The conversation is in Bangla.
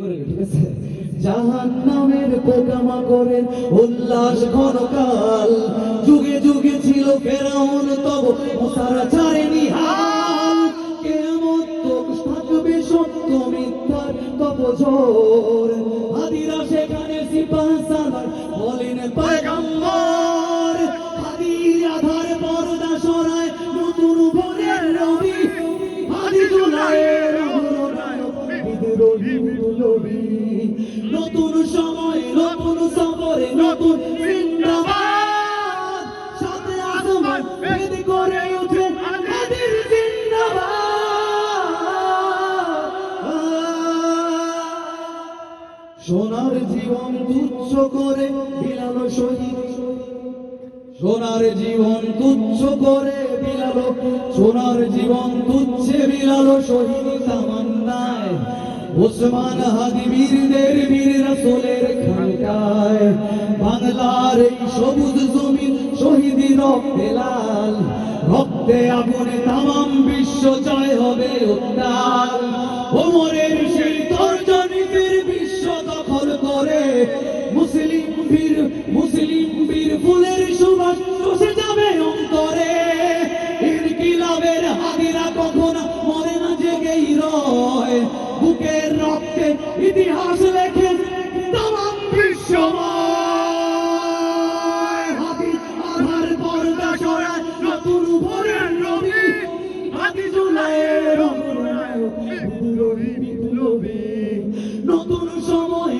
ঠিক আছে। জাহান্নামের পোকামাকড়ের উল্লাস ঘনকাল, যুগে যুগে ছিল ফেরাউন তব মুসারা ছাড়েনি হাল। কিয়ামত তক থাকবে সত্য মিথ্যার তপজোর, হাদিরা সেখানে সিপাহ সালার বলেন পয়গম্বর। হাদির আধার পর্দা সরায় নতুন ভোরের রবি, হাদি জুলাইয়ের অগ্রনায়ক বিদ্রোহী বিপ্লবী। নতুন সময় নতুন সফরে নতুন জিন্দাবাদ, সাথে আসমান ভেদ করে ওঠে হাদির জিন্দাবাদ। সোনার জীবন তুচ্ছ করে বিলালো শহীদ, সোনার জীবন তুচ্ছ করে বিলালো, সোনার জীবন তুচ্ছে বিলালো শহীদ তামান্নায়। ওসমান হাদি বীরদের বীর রাসূলের খানকায়, বাংলার এই সবুজ জমিন শহীদি রক্তে লাল, রক্তে আগুনে তামাম বিশ্ব জয় হবে উত্তাল। ওমরের সেই তর্জনীতির বিশ্ব দখল করে, মুসলিম বীর ফুলের সুবাস চষে যাবে অন্তরে। ইনকিলাবের হাদিরা কখনো মরে না, জেগেই রয়, বুকের রক্তে ইতিহাস লেখে তামাম বিশ্বময়। হাদি আধার পর্দা সরায় নতুন ভোরের রবি, হাদি জুলাইয়ের অগ্রনায়ক বিদ্রোহী বিপ্লবী। নতুন সময়